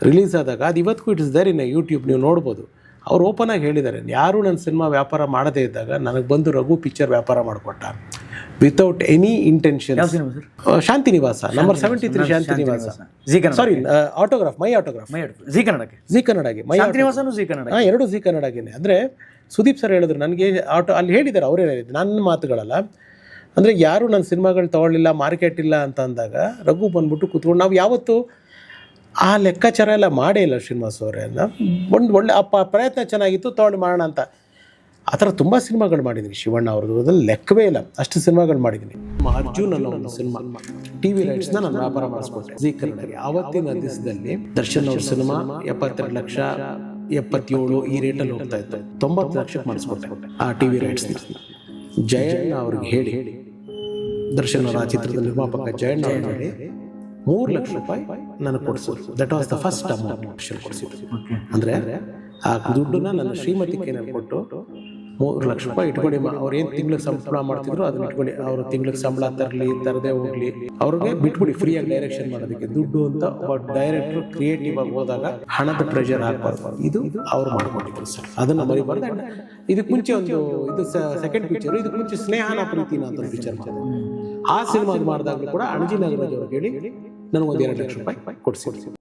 ರಿಲೀಸ್ ಆದಾಗ ಅದು ಇವತ್ತಿಗೂ it is there in YouTube, ನೀವು ನೋಡ್ಬೋದು. ಅವ್ರು ಓಪನ್ ಆಗಿ ಹೇಳಿದ್ದಾರೆ, ಯಾರೂ ನನ್ನ ಸಿನಿಮಾ ವ್ಯಾಪಾರ ಮಾಡದೇ ಇದ್ದಾಗ ನನಗೆ ಬಂದು ರಘು ಪಿಕ್ಚರ್ ವ್ಯಾಪಾರ ಮಾಡಿಕೊಟ್ಟ ವಿತೌಟ್ ಎನಿ ಇಂಟೆನ್ಷನ್. ಶಾಂತಿ ನಿವಾಸ number 73 Shanti Nivasa. Sorry, autograph, my autograph, Zee ಕನ್ನಡಗೆ ಮೈ ನಿವಾಸನೂ ಜಿ ಕನ್ನಡ, ಎರಡು ಜಿ ಕನ್ನಡಗೇನೆ. ಅಂದರೆ ಸುದೀಪ್ ಸರ್ ಹೇಳಿದ್ರು ನನಗೆ, ಅಲ್ಲಿ ಹೇಳಿದ್ದಾರೆ, ಅವರೇ ಹೇಳಿದ್ರು, ನನ್ನ ಮಾತುಗಳಲ್ಲ. ಅಂದರೆ ಯಾರೂ ನನ್ನ ಸಿನಿಮಾಗಳು ತೊಗೊಳ್ಳಿಲ್ಲ, ಮಾರ್ಕೆಟ್ ಇಲ್ಲ ಅಂತ ಅಂದಾಗ ರಘು ಬಂದ್ಬಿಟ್ಟು ಕೂತ್ಕೊಂಡು, ನಾವು ಯಾವತ್ತೂ ಆ ಲೆಕ್ಕಾಚಾರ ಎಲ್ಲ ಮಾಡೇ ಇಲ್ಲ ಶ್ರೀನಿವಾಸ್ ಅವರೇ. ಒಂದು ಒಳ್ಳೆ ಪ್ರಯತ್ನ ಚೆನ್ನಾಗಿತ್ತು, ತೊಗೊಂಡು ಮಾಡೋಣ ಅಂತ. ಆ ಥರ ತುಂಬ ಸಿನಿಮಾಗಳು ಮಾಡಿದ್ದೀನಿ. ಶಿವಣ್ಣ ಅವ್ರದ್ದು ಅದ್ರಲ್ಲಿ ಲೆಕ್ಕವೇ ಇಲ್ಲ, ಅಷ್ಟು ಸಿನಿಮಾಗಳು ಮಾಡಿದ್ದೀನಿ. ಅರ್ಜುನ್ ಅನ್ನೋ ಒಂದು ಸಿನಿಮಾ ಟಿ ವಿ ರೈಟ್ಸ್ನ ನಾನು ವ್ಯಾಪಾರ ಮಾಡಿಸ್ಕೊಟ್ಟೆ ಜಿ ಕನ್ನಡಗೆ. ಆವತ್ತಿನ ದಿವಸದಲ್ಲಿ ದರ್ಶನ್ ಅವ್ರ ಸಿನಿಮಾ 72 ಲಕ್ಷ 77 ಈ ರೇಟಲ್ಲಿ ಹೋಗ್ತಾ ಇತ್ತು. 90 ಲಕ್ಷಕ್ಕೆ ಮಾಡಿಸ್ಕೊಟ್ಟೆ ಆ ಟಿ ವಿ ರೈಟ್ಸ್ನ. ಜಯಣ್ಣ ಅವ್ರಿಗೆ ಹೇಳಿ, ದರ್ಶನ್ ಅವರ ಆ ಚಿತ್ರದ ನಿರ್ಮಾಪಕ ಜಯಣ್ಣ ಅವ್ರಿಗೆ ಹೇಳಿ 3 ಲಕ್ಷ ರೂಪಾಯಿ ನನಗೆ ಕೊಡಿಸೋದು. That was the first amount ಕೊಡಿಸಿದ್ದು. ಅಂದರೆ ಆ ದುಡ್ಡನ್ನ ನನ್ನ ಶ್ರೀಮತಿಗೆ ನಾನು ಕೊಟ್ಟು 3 ಲಕ್ಷ ರೂಪಾಯಿ ಇಟ್ಕೊಳ್ಳಿ, ಅವ್ರು ಏನು ತಿಂಗ್ಳಿಗೆ ಸಂಬಳ ಮಾಡ್ತಿದ್ರು ಅದನ್ನ ಇಟ್ಕೊಳ್ಳಿ, ಅವರು ತಿಂಗ್ಳಿಗೆ ಸಂಬಳ ತರದೇ ಹೋಗ್ಲಿ, ಅವ್ರಿಗೆ ಬಿಟ್ಬಿಡಿ ಫ್ರೀಯಾಗಿ ಡೈರೆಕ್ಷನ್ ಮಾಡೋದಕ್ಕೆ ದುಡ್ಡು ಅಂತ. ಬಟ್ ಡೈರೆಕ್ಟ್ರು ಕ್ರಿಯೇಟಿವ್ ಆಗಿ ಹೋದಾಗ ಹಣದ ಪ್ರೆಷರ್ ಆಗಬಾರ್ದು, ಇದು ಅವ್ರು ಮಾಡ್ಕೊಂಡಿದ್ರು ಸರ್, ಅದನ್ನು ಮರಿಬಾರ್ದು. ಇದಕ್ಕೆ ಮುಂಚೆ ಒಂದು ಇದು ಸೆಕೆಂಡ್ ಪಿಕ್ಚರು, ಇದಕ್ಕೆ ಮುಂಚೆ ಸ್ನೇಹನ ಪ್ರೀತಿನ ಅಂತ ಪಿಕ್ಚರ್ ಮಾಡಿದೆ. ಆ ಸಿನಿಮಾ ಮಾಡಿದಾಗಲೂ ಕೂಡ ಅಣಜಿ ನಾಗರಾಜ್ ಅವ್ರಿಗೆ ಹೇಳಿ ನನಗೊಂದು 2 ಲಕ್ಷ ರೂಪಾಯಿ ಕೊಡಿಸಿದ್ರು.